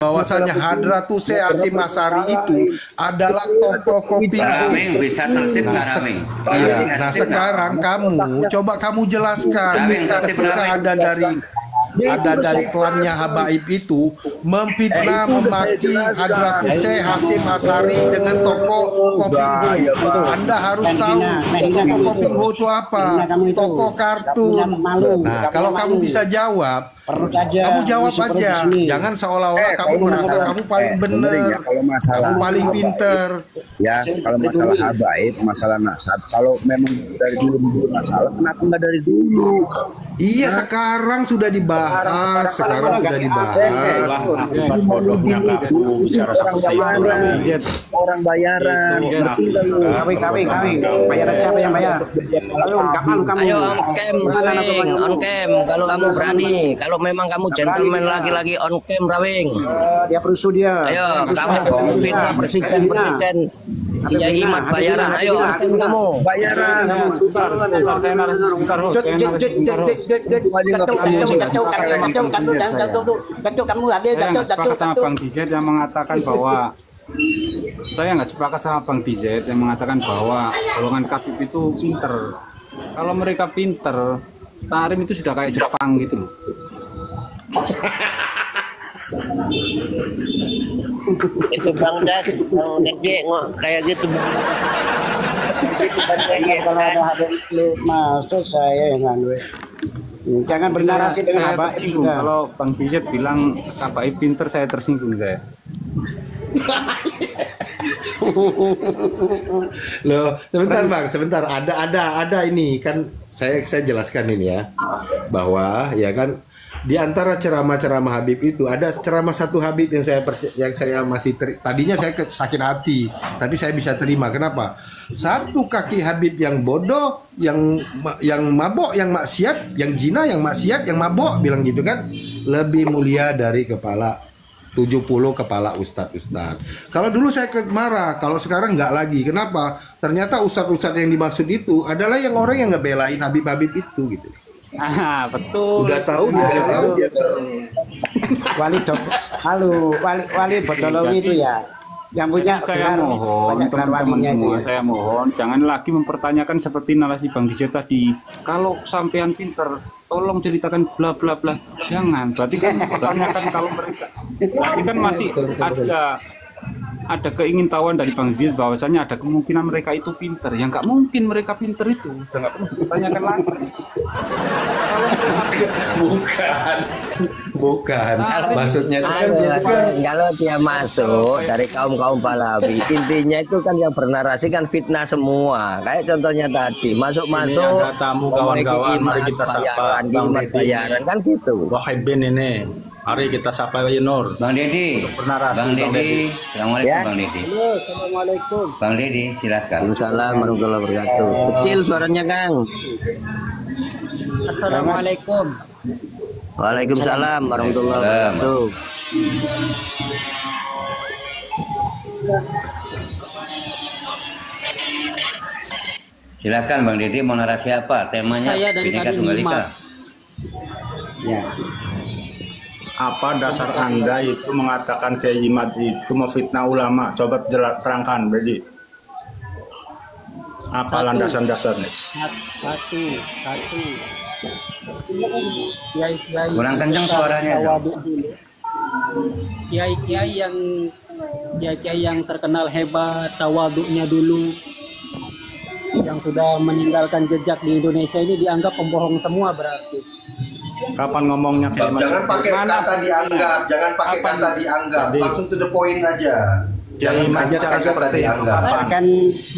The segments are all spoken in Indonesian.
bahwasanya Hadratus Hasyim Asy'ari itu adalah tokoh kopi. Raming bisa tertib nggak Raming? Iya. Nah sekarang coba kamu jelaskan ketika ada dari klannya Habaib itu memfitnah memaki Hadratus Hasyim Asy'ari dengan tokoh Kopingho. Anda harus tahu tokoh Kopingho itu apa? Tokoh kartun. Nah kalau kamu bisa jawab, kamu jawab aja. Jangan seolah-olah kamu merasa kamu paling benar, kamu paling pinter. Ya, kalau masalah habaib, masalah nasab, kalau memang dari dulu masalah, kenapa nggak dari dulu? Iya, sekarang sudah dibahas. Bodohnya kamu bicara seperti itu. Orang bayaran. Kami. Bayaran siapa yang bayar? Kamu. Ayo on cam. Kalau kamu berani, kalau memang kamu gentleman laki-laki on cam, Rawing. Dia perusuh dia. Ayo, kamu fitnah presiden. Iya imat bayaran. Ayo on cam kamu. Bayaran. Sama Bang Dijet yang mengatakan bahwa saya nggak sepakat sama Bang Dijet yang mengatakan bahwa golongan Khabib itu pinter. Kalau mereka pinter, Tarim itu sudah kayak Jepang gitu loh. Itu Bang Das, Bang Nege kayak gitu. Kalau ada Habib masuk saya yang anu. Jangan bernarasi dengan Habaib sudah. Kalau Bang Dijet bilang Habaib pinter, saya tersinggung saya. Loh, sebentar Bang, sebentar. Ada ini kan saya jelaskan ini ya, bahwa ya kan di antara ceramah-ceramah Habib itu ada ceramah satu Habib yang saya masih tadinya saya sakit hati, tapi saya bisa terima. Kenapa? Satu kaki Habib yang bodoh, yang mabok, yang maksiat, yang zina, yang maksiat, yang mabok, bilang gitu kan, lebih mulia dari kepala 70 kepala ustadz. Kalau dulu saya marah, kalau sekarang nggak lagi. Kenapa? Ternyata ustadz yang dimaksud itu adalah yang orang yang ngebelain Habib itu gitu. Ah, betul. Udah tahu dia tahu. Wali Bodolowi itu ya. Yang punya saya mohon teman-teman semua, saya mohon jangan lagi mempertanyakan seperti narasi Bang Dijet tadi. Kalau sampean pinter, tolong ceritakan bla bla bla. Jangan. Berarti kan mempertanyakan kalau mereka. Berarti kan masih ada keingintahuan dari Bang Dijet bahwasanya ada kemungkinan mereka itu pinter. Yang nggak mungkin mereka pinter itu sudah nggak perlu dipertanyakan lagi. Bukan. Maksudnya itu kalau dia masuk dari kaum Pahlawi, intinya itu kan yang bernarasi kan fitnah semua. Kayak contohnya tadi, masuk. Ada tamu kawan-kawan, mari kita sapa Bang Deddy. Bayaran kan gitu. Wahibin ini. Mari kita sapa Nur. Bang Deddy. Untuk bernarasi Bang Deddy. Assalamualaikum Ya. Bang Deddy. Halo, assalamualaikum. Bang Deddy, silakan. Waalaikumsalam warahmatullahi wabarakatuh. Kecil suaranya Kang. Assalamualaikum. Waalaikumsalam warahmatullahi wabarakatuh. Silakan Bang Deddy, mau narasi apa? Temanya Saya dari Bhinneka tadi Tunggal Ika. Ya. Apa dasar Anda itu mengatakan Kiai Imad itu memfitnah ulama? Coba terangkan, Deddy. Apa landasan-dasarnya? Satu. Kiai-kiai Kurang kencang suaranya dong. Kiai-kiai yang terkenal hebat, tawaduknya dulu, yang sudah meninggalkan jejak di Indonesia ini dianggap pembohong semua berarti. Kapan ngomongnya Kiai Imad? Jangan pakai kata dianggap, langsung to the point aja. Kiai Imad cara seperti Akan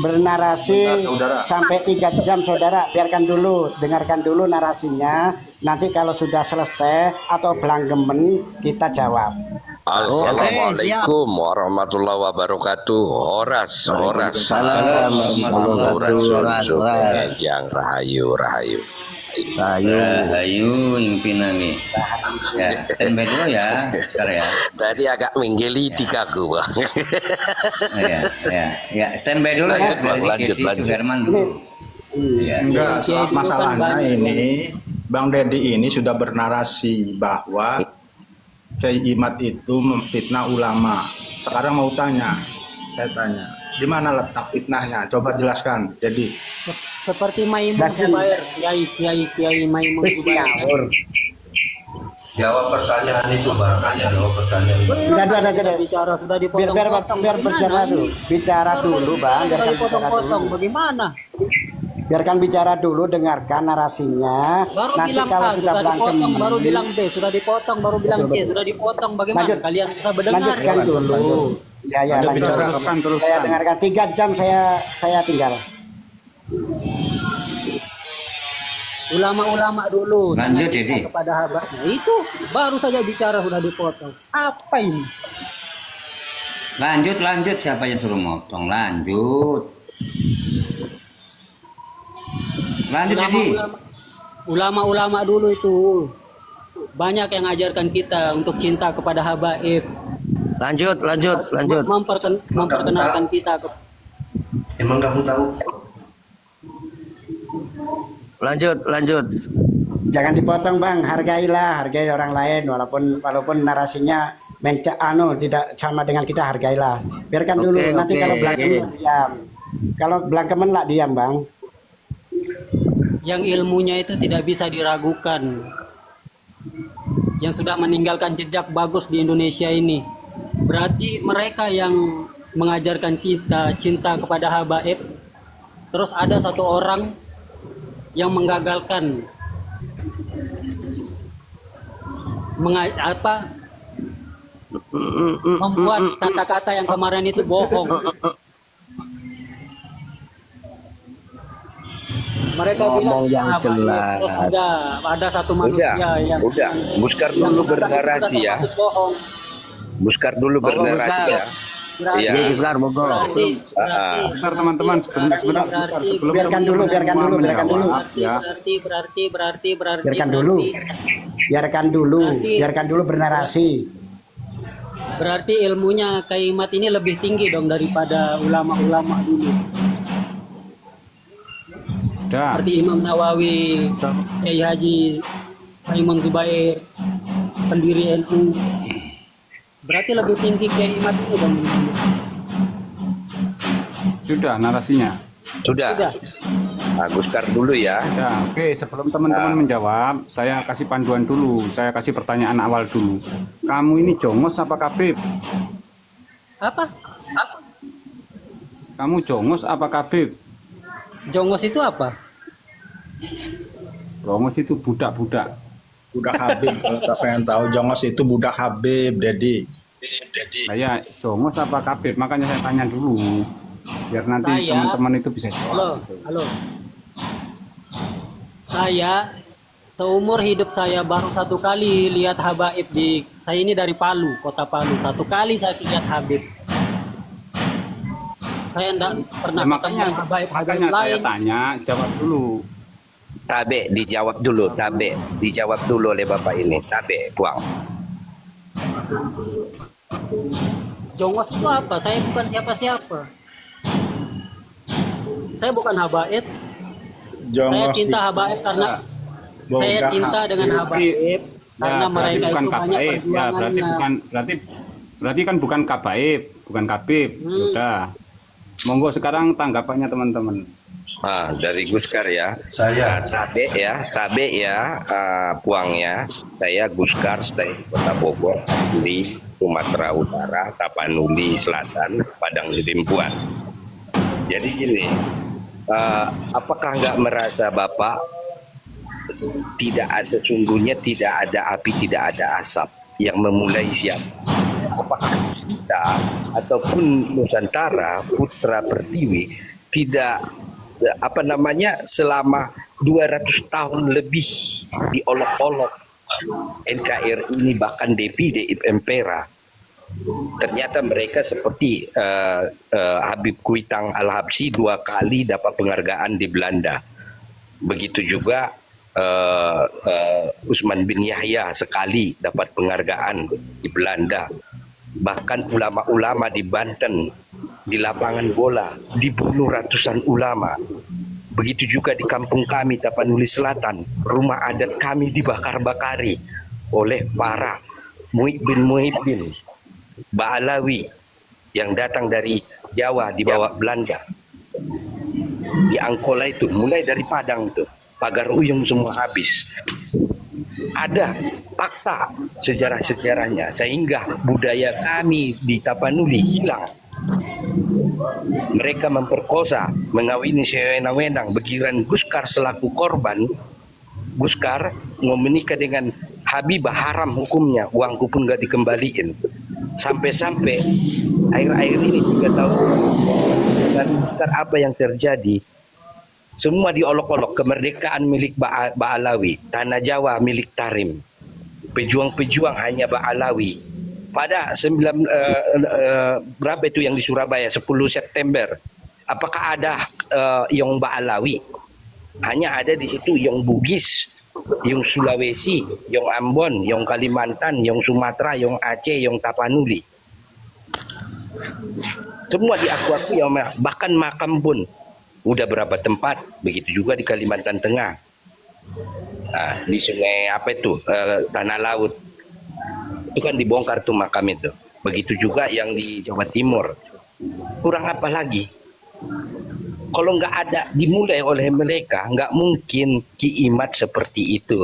bernarasi sampai 3 jam, saudara. Biarkan dulu, dengarkan dulu narasinya. Nanti kalau sudah selesai atau belanggemen, kita jawab. Assalamualaikum warahmatullahi wabarakatuh. Horas. Jang rahayu. Rahayu impinani. Ya, standby dulu ya, sekarang ya. Tadi agak menggeli tikaku, Bang. Ya, standby dulu ya. Lanjut. Enggak, masalahnya ini Bang Deddy ini sudah bernarasi bahwa Kiai Imad itu memfitnah ulama. Sekarang mau tanya, saya tanya, di mana letak fitnahnya? Coba jelaskan. Jadi Seperti Maimun Zubair, Kiai Maimun Zubair. Jawab pertanyaan itu, Bang. Jawab pertanyaan itu. Sudah bicara, sudah dipotong-potong. Biar bicara dulu. Bicara dulu, Bang. Biarkan bicara Dipotong-potong. dulu. Bagaimana? Biarkan bicara dulu, dengarkan narasinya. Baru Nanti bilang kalau A, sudah sudah dipotong, berantem, baru bilang B, sudah dipotong, baru bilang C, sudah dipotong. Bagaimana? Lanjut. Kalian bisa mendengar? lanjutkan dulu. Ya, Lanjut lanjut. bicara. Saya dengarkan 3 jam saya tinggal. Ulama-ulama dulu Lanjut, sangat cinta Dedi. kepada habatnya. Itu baru saja bicara sudah dipotong. Apa ini? Lanjut, siapa yang suruh motong? Lanjut, Dedi. Ulama-ulama dulu itu banyak yang ajarkan kita untuk cinta kepada habaib. Lanjut. Memperkenalkan kita ke Emang kamu tahu? Lanjut. Jangan dipotong, Bang. Hargai orang lain walaupun narasinya tidak sama dengan kita, hargailah. Biarkan dulu. Nanti kalau belangkemen diam. Kalau belangkemen lah diam, Bang. yang ilmunya itu tidak bisa diragukan, yang sudah meninggalkan jejak bagus di Indonesia ini. Berarti mereka yang mengajarkan kita cinta kepada habaib, terus ada satu orang yang menggagalkan membuat kata-kata yang kemarin itu bohong. Mereka ngomong bilang yang jelas. terus ada satu manusia yang Buskar dulu bernarasi ya. Buskar dulu bernarasi ya. Iya, Buskar monggo. Sebentar teman-teman, sebentar sebelum biarkan dulu. ya. Biarkan dulu bernarasi. Berarti ilmunya Kaimat ini lebih tinggi dong daripada ulama-ulama dulu. Sudah. Seperti Imam Nawawi, Kiai Haji Maimun Zubair, pendiri NU. Berarti lebih tinggi Kiai Imad ini dong. Sudah narasinya. Sudah. Nah, Buskar dulu ya. Ya, oke. Sebelum teman-teman menjawab, saya kasih panduan dulu. Saya kasih pertanyaan awal dulu. Kamu ini jongos apa kabib? Apa? Kamu jongos apa kabib? Jongos itu apa? Jongos itu budak-budak. Budak Habib. Kalau tak pengen tahu, Jongos itu budak Habib, Dedi. Saya jongos apa kabib? Makanya saya tanya dulu. Biar nanti teman-teman itu bisa jawab. Halo. Saya seumur hidup saya baru satu kali lihat habaib saya ini dari Palu, kota Palu. Satu kali saya lihat Habib. Saya enggak pernah ketemu habaib lain. Saya tanya, jawab dulu. Tabe dijawab dulu oleh Bapak ini. Tabe, buang. Jongos itu apa? Saya bukan siapa-siapa. Saya bukan habaib. Saya cinta habaib karena saya cinta dengan habaib karena mereka itu banyak perjuangannya. Berarti kan bukan kabaib, bukan kabib. Sudah. Monggo sekarang tanggapannya teman-teman. Ah, dari Guskar ya. Saya Tabe ya, Puang ya. Saya Guskar, stay Kota Bogor, asli Sumatera Utara, Tapanuli Selatan, Padang Sidimpuan. Jadi gini, apakah nggak merasa Bapak sesungguhnya tidak ada api, tidak ada asap yang memulai siapa? Apakah kita ataupun Nusantara Putra Pertiwi tidak selama 200 tahun lebih diolok-olok NKRI ini, bahkan DPD Impera. Ternyata mereka seperti Habib Kuitang Al-Habsyi 2 kali dapat penghargaan di Belanda. Begitu juga Usman bin Yahya sekali dapat penghargaan di Belanda. Bahkan ulama-ulama di Banten, di lapangan bola dibunuh ratusan ulama. Begitu juga di kampung kami Tapanuli Selatan, rumah adat kami dibakar-bakari oleh para Muhyiddin Ba'alawi yang datang dari Jawa dibawa Belanda di Angkola itu, mulai dari Padang tuh, pagar uyung semua habis. Ada fakta sejarah-sejarahnya sehingga budaya kami di Tapanuli hilang. Mereka memperkosa, mengawini sewenang-wenang. Begiran Guskar selaku korban, Guskar mau menikah dengan Habibah, haram hukumnya, uangku pun gak dikembaliin. Sampai-sampai akhir-akhir ini juga tahu dan Guskar apa yang terjadi. Semua diolok-olok, kemerdekaan milik Ba'alawi, tanah Jawa milik Tarim, pejuang-pejuang hanya Ba'alawi. Pada berapa itu yang di Surabaya 10 September, apakah ada Yong Ba'alawi? Hanya ada di situ Yong Bugis, Yong Sulawesi, Yong Ambon, Yong Kalimantan, Yong Sumatera, Yong Aceh, Yong Tapanuli. Semua diaku-aku ya, bahkan makam pun udah berapa tempat. Begitu juga di Kalimantan Tengah, di sungai apa itu, Tanah Laut itu kan dibongkar tuh makam itu. Begitu juga yang di Jawa Timur. Kurang apa lagi? Kalau nggak ada dimulai oleh mereka, nggak mungkin Ki Imad seperti itu.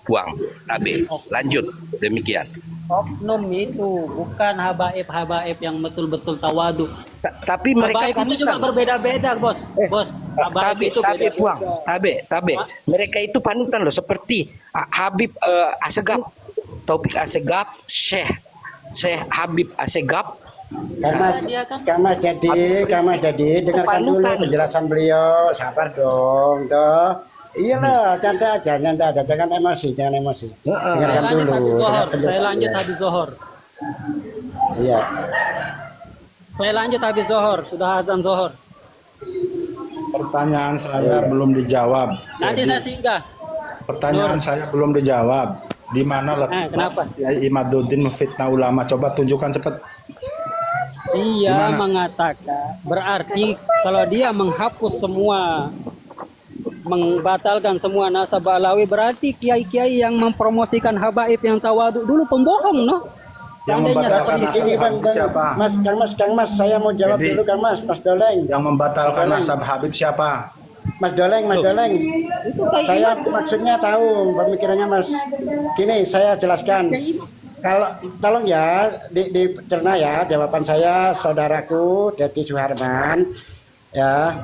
Puang Abe, lanjut demikian. Oknum itu bukan habaib yang betul-betul tawadu. Tapi mereka habaib itu juga berbeda-beda, bos. Habaib itu Tabe, beda. Puang, Tabe. Mereka itu panutan loh, seperti Habib Asegaf, Taufik Asegaf, Syekh Habib Asegaf. Kama jadi dengarkan dulu penjelasan beliau, sabar dong toh. Iyalah, santai aja, jangan emosi. Dengarkan dulu. Saya lanjut habis Zohor. Iya. Saya lanjut habis Zohor, sudah azan Zohor. Pertanyaan saya belum dijawab. Nanti saya singgah. Pertanyaan saya belum dijawab. Di mana letak Kiai Imaduddin memfitnah ulama? Coba tunjukkan cepat. Dia mengatakan, berarti kalau dia menghapus semua, membatalkan semua nasab Ba'alawi, berarti kiai-kiai yang mempromosikan habaib yang tawadu dulu pembohong, no? Yang membatalkan nasab Habib siapa? Kang Mas, saya mau jawab dulu Kang Mas Doleng. Yang membatalkan nasab Habib siapa? Mas Doleng. Saya maksudnya tahu pemikirannya Mas. Gini, saya jelaskan. Kalau tolong ya dicerna ya jawaban saya, saudaraku Dedi Suharman ya.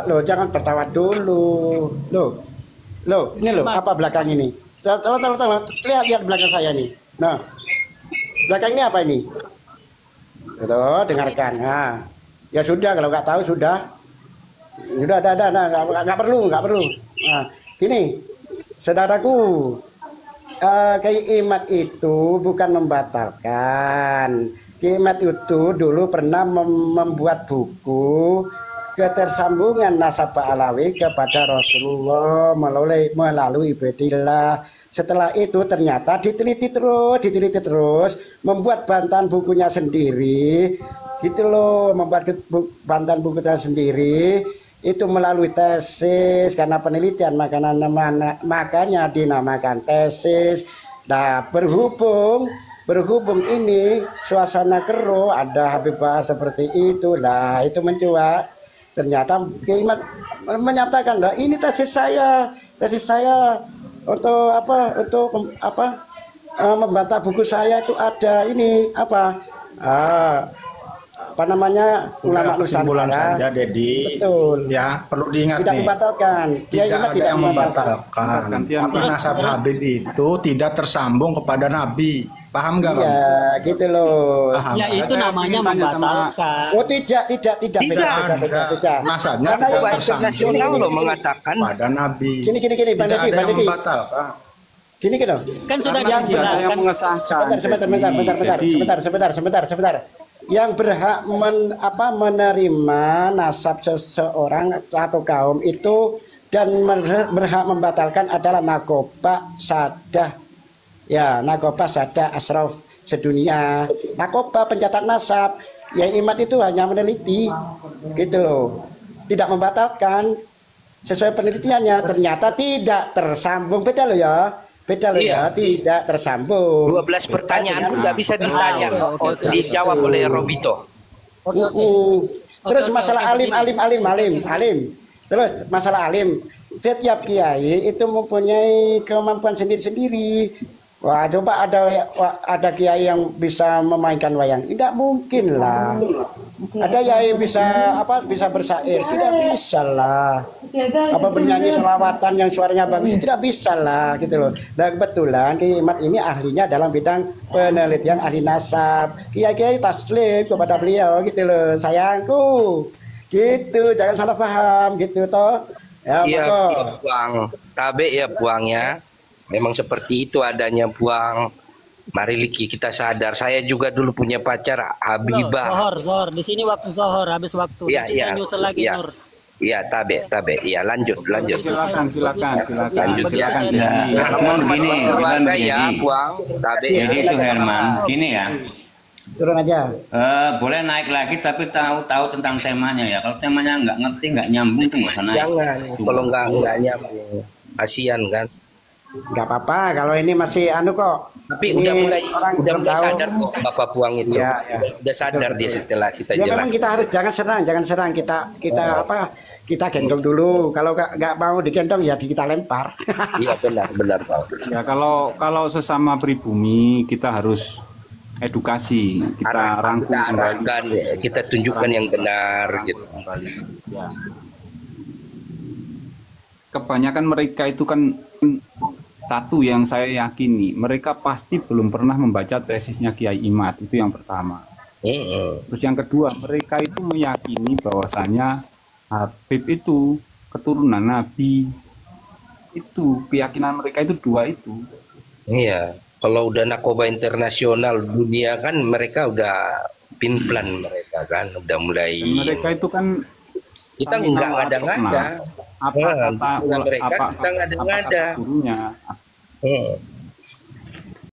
Loh, jangan tertawa dulu. Loh, ini loh apa belakang ini? Tolong lihat belakang saya nih. Nah, belakang ini apa ini? Tuh, dengarkan. Nah, ya sudah, kalau nggak tahu sudah. Sudah ada, nggak perlu. Nah, gini, saudaraku, Kiai Imad itu bukan membatalkan. Kiai Imad itu dulu pernah membuat buku ketersambungan nasab Ba'alawi kepada Rasulullah melalui Ibadillah. Setelah itu ternyata diteliti terus, membuat bantahan bukunya sendiri, gitu loh, membuat bantahan bukunya sendiri. Itu melalui tesis, karena penelitian makanya dinamakan tesis. Nah, berhubung ini suasana keruh, ada Habibah seperti itu, lah itu mencuat. Ternyata Kiai Imad menyatakan, lah ini tesis saya untuk membantah buku saya itu ada ini ulama Nusantara. Saja, Dedi. Betul. Ya, perlu diingat tidak nih. membatalkan. Tidak ada yang membatalkan. Tapi nasab Habib itu tidak tersambung kepada Nabi. Paham nggak, Bang? Iya, gitu loh. Paham. Ya itu namanya membatalkan. Oh tidak. Beda. Nasabnya Karena tidak tersambung internasional loh mengatakan pada Nabi. Gini, Bang Tidak Dedi. ada yang membatalkan. Gini. Kan sudah yang dijelaskan. mengesahkan. Sebentar. Yang berhak menerima nasab seseorang atau kaum itu dan berhak membatalkan adalah Nakobah Sadah. Ya, Nakobah Sadah Ashraf sedunia. Nakobah pencatat nasab. Ya, Imad itu hanya meneliti, gitu loh. Tidak membatalkan. Sesuai penelitiannya ternyata tidak tersambung. Beda loh ya. Beda loh ya, tidak tersambung. 12 pertanyaan pun nggak bisa ditanya, dijawab oleh Robito. Terus masalah alim. Terus masalah alim, setiap kiai itu mempunyai kemampuan sendiri-sendiri. Wah, coba ada kiai yang bisa memainkan wayang, tidak mungkin lah. Ada kiai bisa bersair, tidak bisa lah. Bernyanyi selawatan yang suaranya bagus, tidak bisa lah, gitu loh. Dan kebetulan Kiai Imad ini ahlinya dalam bidang penelitian ahli nasab. Kiai-kiai taslim kepada beliau, gitu loh, sayangku. Gitu, jangan salah paham, gitu toh. Ya, iya, Buang. Tabe ya Buangnya. Memang seperti itu adanya Buang. Mari Liki kita sadar. Saya juga dulu punya pacar Habibah. Zohor. Di sini waktu Zohor, habis waktu. Iya, Nanti saya nyusul lagi, Nur. Iya, Tabe. Iya, lanjut. Silakan. Lanjut. Ya, Herman begini, Keluarga ya, Buang. Tabe. Jadi itu Herman, gini ya. Turun aja. Boleh naik lagi tapi tahu tentang temanya ya. Kalau temanya nggak ngerti, nggak nyambung tuh nggak usah naik. Jangan, kalau nggak nyambung, kasihan kan. Nggak apa-apa, kalau ini masih kok. Tapi ini udah mulai tahu. sadar kok Bapak Buang itu. Ya. Udah sadar dia setelah kita Ya jelaskan. memang kita harus jangan serang. Kita gendong dulu. Kalau nggak mau digendong ya kita lempar. Iya benar Pak. Ya kalau sesama pribumi kita harus edukasi, kita rangkum, kita arahkan, kita tunjukkan yang benar gitu. Ya. Kebanyakan mereka itu kan, satu yang saya yakini, mereka pasti belum pernah membaca tesisnya Kiai Imad, itu yang pertama. Terus yang kedua, mereka itu meyakini bahwasanya Habib itu keturunan Nabi. Itu keyakinan mereka itu dua itu. Iya, kalau udah narkoba internasional dunia kan mereka udah pinplan mereka kan, udah mulai. Dan mereka itu kan kita nggak ngada-ngada. Apa kata mereka kita ngada-ngada. gurunya.